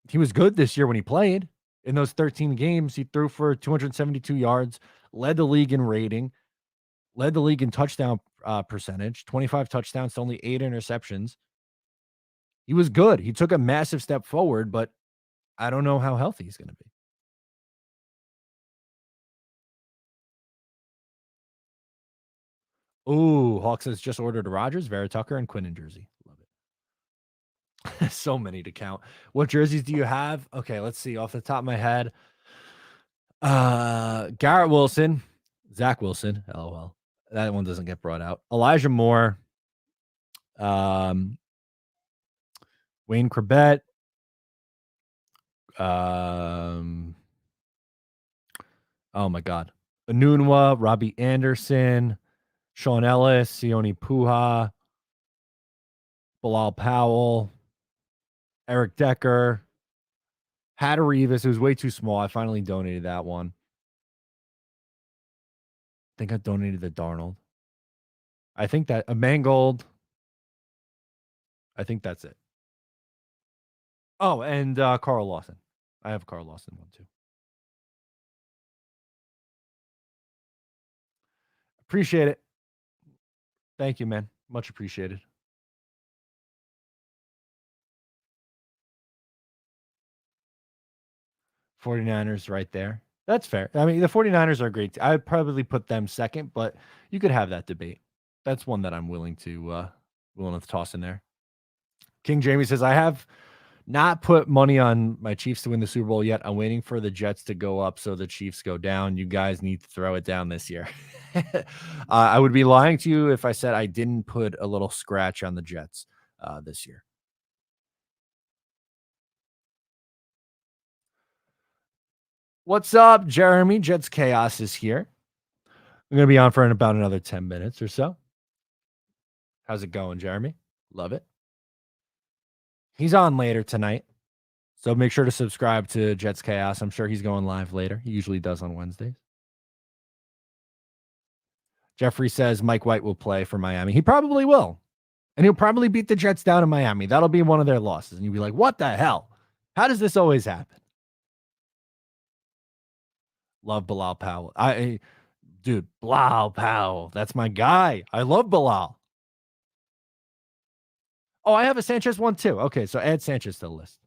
He was good this year when he played. In those 13 games, he threw for 272 yards, led the league in rating, led the league in touchdown percentage, 25 touchdowns to only 8 interceptions. He was good. He took a massive step forward, but I don't know how healthy he's going to be. Ooh, Hawk says just ordered Rogers, Vera Tucker, and Quinn in jersey. Love it. So many to count. What jerseys do you have? Okay, let's see. Off the top of my head, Garrett Wilson, Zach Wilson. LOL. That one doesn't get brought out. Elijah Moore, Wayne Corbett, oh my God, Anunwa, Robbie Anderson, Sean Ellis, Sione Puha, Bilal Powell, Eric Decker, Hatter Revis. It was way too small. I finally donated that one. I think I donated the Darnold. I think that a Mangold. I think that's it. Oh, and Carl Lawson. I have Carl Lawson one too. Appreciate it. Thank you, man. Much appreciated. '49ers right there. That's fair. I mean, the '49ers are great. I'd probably put them second, but you could have that debate. That's one that I'm willing to toss in there. King Jamie says, I have not put money on my Chiefs to win the Super Bowl yet. I'm waiting for the Jets to go up so the Chiefs go down. You guys need to throw it down this year. I would be lying to you if I said I didn't put a little scratch on the Jets this year. What's up, Jeremy? Jets Chaos is here. I'm going to be on for about another 10 minutes or so. How's it going, Jeremy? Love it. He's on later tonight. So make sure to subscribe to Jets Chaos. I'm sure he's going live later. He usually does on Wednesdays. Jeffrey says Mike White will play for Miami. He probably will. And he'll probably beat the Jets down in Miami. That'll be one of their losses. And you'll be like, what the hell? How does this always happen? Love Bilal Powell. Dude, Bilal Powell. That's my guy. I love Bilal. Oh, I have a Sanchez one too. Okay, so add Sanchez to the list.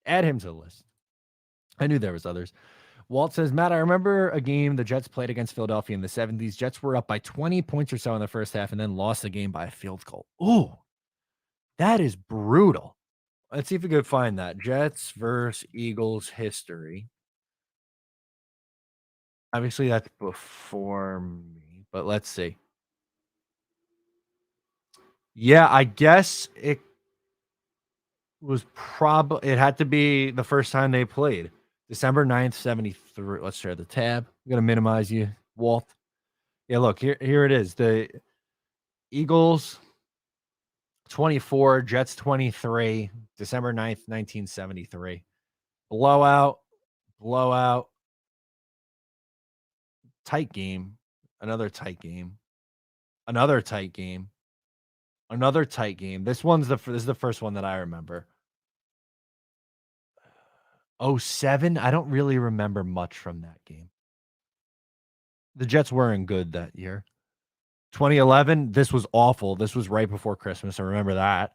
Add him to the list. I knew there was others. Walt says, Matt, I remember a game the Jets played against Philadelphia in the 70s. Jets were up by 20 points or so in the first half and then lost the game by a field goal. Ooh, that is brutal. Let's see if we could find that. Jets versus Eagles history. Obviously, that's before me, but let's see. Yeah, I guess it was it had to be the first time they played. December 9th, 73. Let's share the tab. I'm going to minimize you, Walt. Yeah, look, here it is. The Eagles 24, Jets 23, December 9th, 1973. Blowout, tight game, another tight game, another tight game, another tight game. This is the first one that I remember. 07, I don't really remember much from that game. The Jets weren't good that year. 2011, this was awful. This was right before Christmas. I remember that.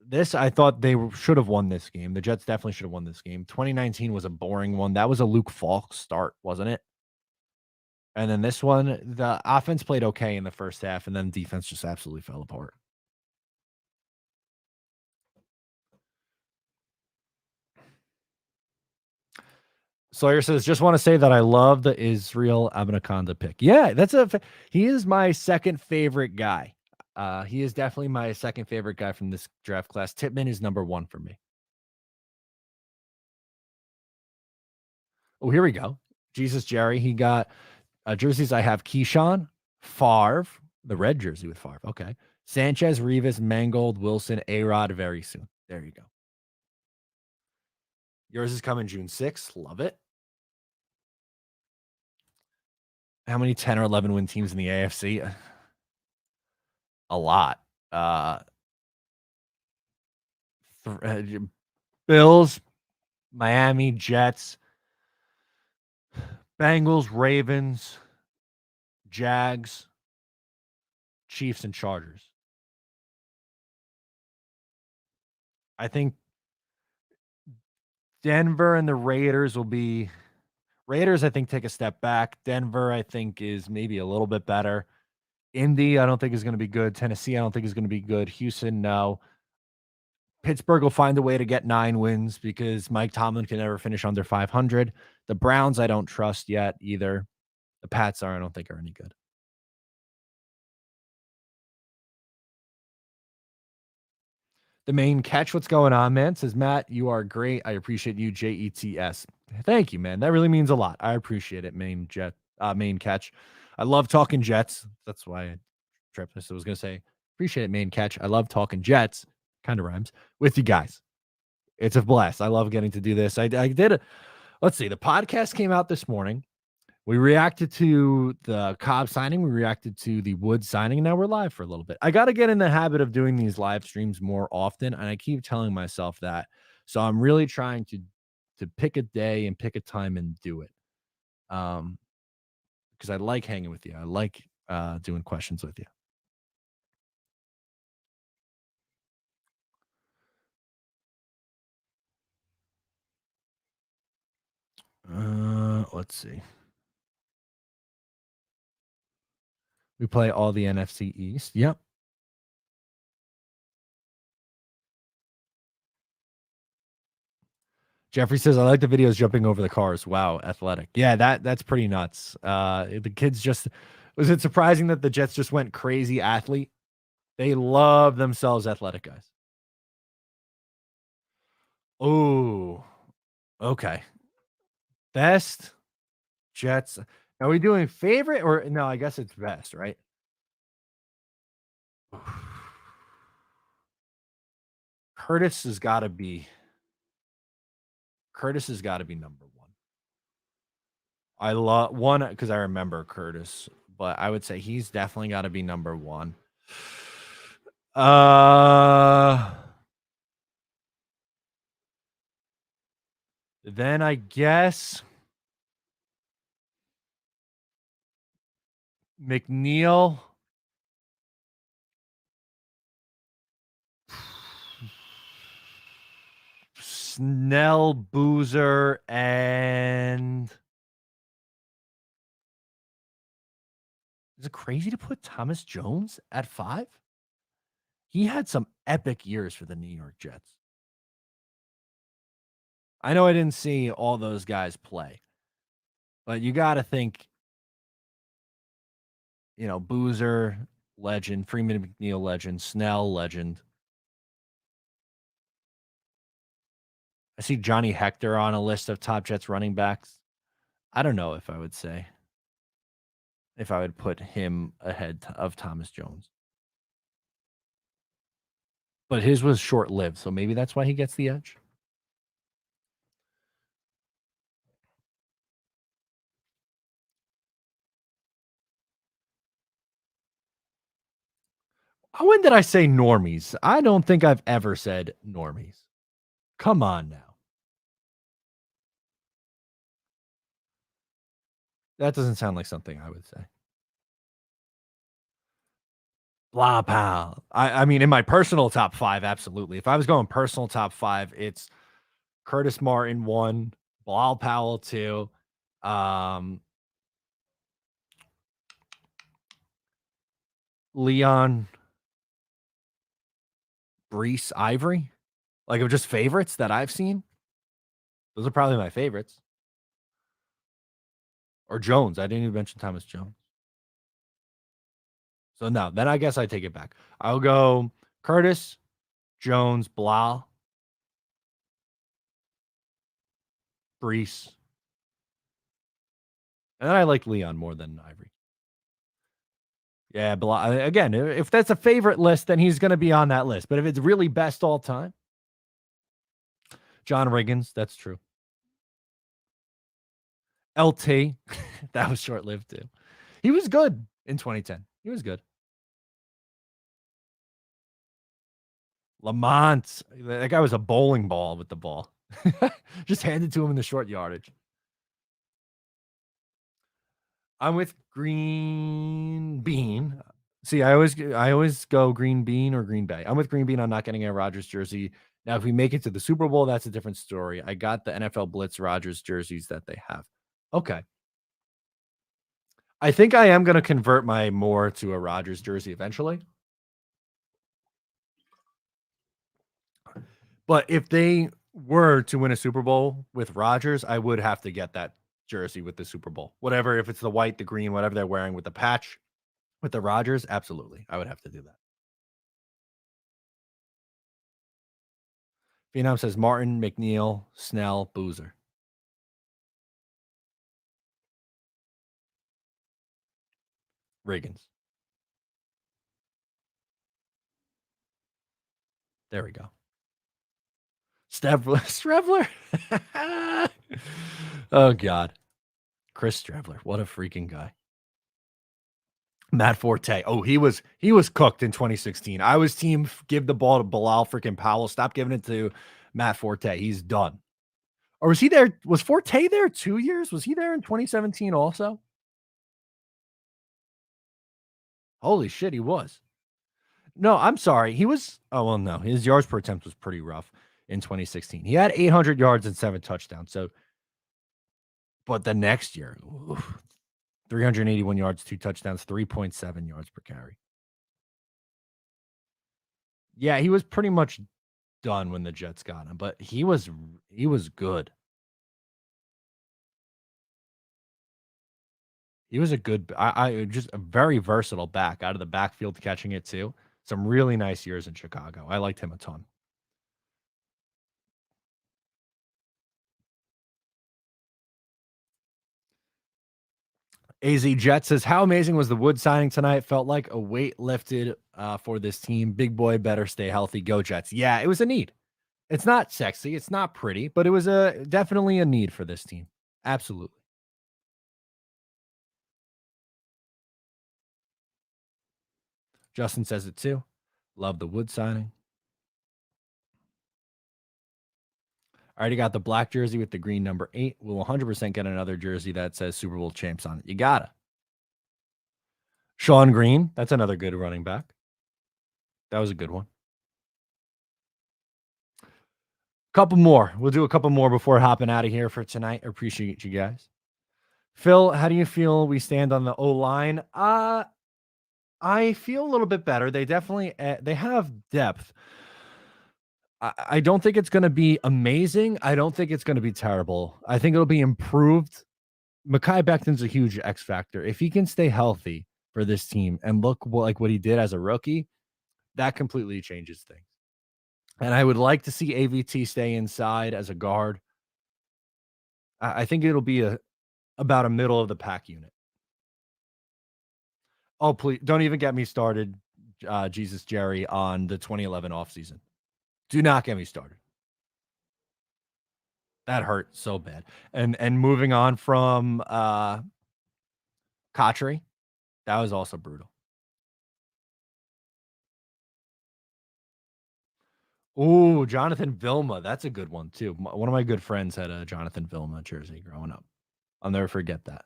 This, I thought they should have won this game. The Jets definitely should have won this game. 2019 was a boring one. That was a Luke Falk start, wasn't it? And then this one, the offense played okay in the first half, and then defense just absolutely fell apart. Sawyer says, just want to say that I love the Israel Abanaconda pick. Yeah, he is my second favorite guy. He is definitely my second favorite guy from this draft class. Tippmann is number one for me. Oh, here we go. Jesus Jerry. He got jerseys. I have Keyshawn, Favre, the red jersey with Favre. Okay. Sanchez, Revis, Mangold, Wilson, A-Rod very soon. There you go. Yours is coming June 6th. Love it. How many 10 or 11 win teams in the AFC? A lot. Bills, Miami, Jets, Bengals, Ravens, Jags, Chiefs, and Chargers. I think Denver and the Raiders will be Raiders, I think, take a step back. Denver, I think, is maybe a little bit better. Indy, I don't think is going to be good. Tennessee, I don't think is going to be good. Houston, no. Pittsburgh will find a way to get 9 wins because Mike Tomlin can never finish under 500. The Browns, I don't trust yet either. The Pats I don't think are any good. The main catch, what's going on, man? Says Matt, you are great. I appreciate you, JETS. Thank you, man. That really means a lot. I appreciate it, main catch. I love talking Jets. That's why I tripped. I was gonna say, appreciate it, main catch. I love talking Jets, kind of rhymes, with you guys. It's a blast. I love getting to do this. I did it. Let's see. The podcast came out this morning. We reacted to the Cobb signing. We reacted to the Woods signing, and now we're live for a little bit. I got to get in the habit of doing these live streams more often, and I keep telling myself that. So I'm really trying to pick a day and pick a time and do it. Because I like hanging with you. I like doing questions with you. Let's see. We play all the NFC East. Yep. Jeffrey says, I like the videos jumping over the cars. Wow, athletic. Yeah, that's pretty nuts. The kids just was it surprising that the Jets just went crazy athlete? They love themselves athletic guys. Oh, okay. Best Jets. Are we doing favorite or no? I guess it's best, right? Curtis has got to be. Curtis has got to be number one. I love one because I remember Curtis, but I would say he's definitely got to be number one. Then I guess McNeil. Snell, Boozer, and is it crazy to put Thomas Jones at 5? He had some epic years for the New York Jets. I know I didn't see all those guys play, but you got to think, Boozer, legend, Freeman McNeil, legend, Snell, legend. I see Johnny Hector on a list of top Jets running backs. I don't know if I would put him ahead of Thomas Jones. But his was short-lived, so maybe that's why he gets the edge. When did I say normies? I don't think I've ever said normies. Come on now. That doesn't sound like something I would say. Blah, pal. I mean, in my personal top 5, absolutely. If I was going personal top 5, it's Curtis Martin 1, Bilal Powell 2, Leon Brees Ivory. Like, of just favorites that I've seen. Those are probably my favorites. Or Jones. I didn't even mention Thomas Jones. So no, then I guess I take it back. I'll go Curtis, Jones, Bilal, Brees. And then I like Leon more than Ivory. Yeah, Bilal, again, if that's a favorite list, then he's going to be on that list. But if it's really best all time, John Riggins, that's true. LT, that was short lived too. He was good in 2010. He was good. Lamont, that guy was a bowling ball with the ball. Just handed to him in the short yardage. I'm with Green Bean. See, I always go Green Bean or Green Bay. I'm with Green Bean on not getting a Rodgers jersey. Now, if we make it to the Super Bowl, that's a different story. I got the NFL Blitz Rodgers jerseys that they have. Okay. I think I am gonna convert my more to a Rodgers jersey eventually. But if they were to win a Super Bowl with Rodgers, I would have to get that jersey with the Super Bowl. Whatever, if it's the white, the green, whatever they're wearing with the patch with the Rodgers, absolutely. I would have to do that. Phenom says Martin, McNeil, Snell, Boozer, Riggins. There we go. Strevler. Oh God. Chris Strevler. What a freaking guy. Matt Forte. Oh, he was cooked in 2016. I was team give the ball to Bilal freaking Powell. Stop giving it to Matt Forte. He's done. Or was he there? Was Forte there 2 years? Was he there in 2017 also? Holy shit, he was. No, I'm sorry. He was oh well, no. His yards per attempt was pretty rough in 2016. He had 800 yards and 7 touchdowns. So, but the next year, oof, 381 yards, 2 touchdowns, 3.7 yards per carry. Yeah, he was pretty much done when the Jets got him, but he was good. He was a good I just a very versatile back out of the backfield catching it too. Some really nice years in Chicago. I liked him a ton. AZ Jet says, "How amazing was the Wood signing tonight? Felt like a weight lifted for this team. Big boy better stay healthy. Go Jets." Yeah, it was a need. It's not sexy, it's not pretty, but it was a definitely a need for this team. Absolutely. Justin says it too. Love the Wood signing. I already got the black jersey with the green number 8. We'll 100% get another jersey that says Super Bowl champs on it. You gotta. Sean Green, that's another good running back. That was a good one. Couple more. We'll do a couple more before hopping out of here for tonight. I appreciate you guys. Phil, how do you feel we stand on the O line? I feel a little bit better. They definitely they have depth. I don't think it's going to be amazing. I don't think it's going to be terrible. I think it'll be improved. Mekhi Becton's a huge X factor. If he can stay healthy for this team and look like what he did as a rookie, that completely changes things. And I would like to see AVT stay inside as a guard. I think it'll be about a middle of the pack unit. Oh, please don't even get me started, Jesus Jerry, on the 2011 offseason. Do not get me started. That hurt so bad. And moving on from Kotchery, that was also brutal. Oh, Jonathan Vilma. That's a good one too. One of my good friends had a Jonathan Vilma jersey growing up. I'll never forget that.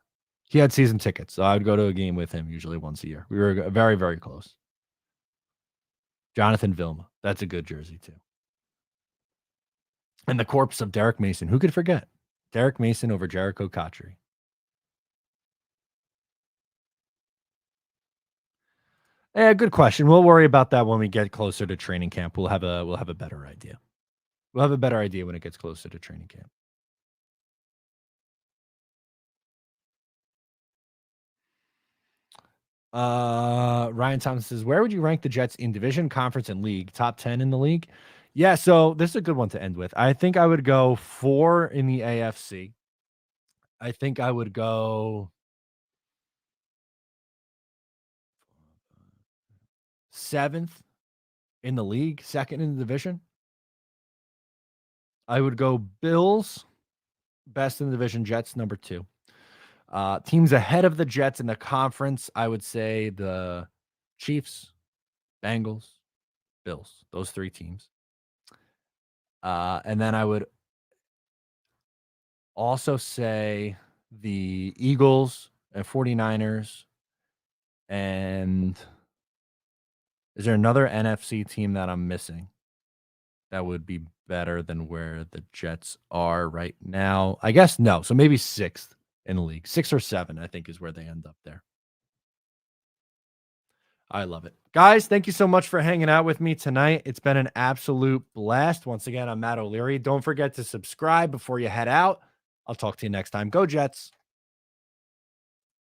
He had season tickets, so I would go to a game with him usually once a year. We were very, very close. Jonathan Vilma. That's a good jersey too. And the corpse of Derek Mason. Who could forget? Derek Mason over Jericho Kotchery. Yeah, good question. We'll worry about that when we get closer to training camp. We'll have a better idea. We'll have a better idea when it gets closer to training camp. Ryan Thompson says, "Where would you rank the Jets in division, conference, and league? Top 10 in the league?" Yeah, so this is a good one to end with. I think I would go 4 in the AFC. I think I would go 7th in the league, 2nd in the division. I would go Bills, best in the division, Jets number 2. Teams ahead of the Jets in the conference, I would say the Chiefs, Bengals, Bills, those 3 teams. And then I would also say the Eagles and 49ers. And is there another NFC team that I'm missing that would be better than where the Jets are right now? I guess no. So maybe 6th. in the league. 6 or 7, I think, is where they end up there. I love it. Guys, thank you so much for hanging out with me tonight. It's been an absolute blast. Once again, I'm Matt O'Leary. Don't forget to subscribe before you head out. I'll talk to you next time. Go Jets.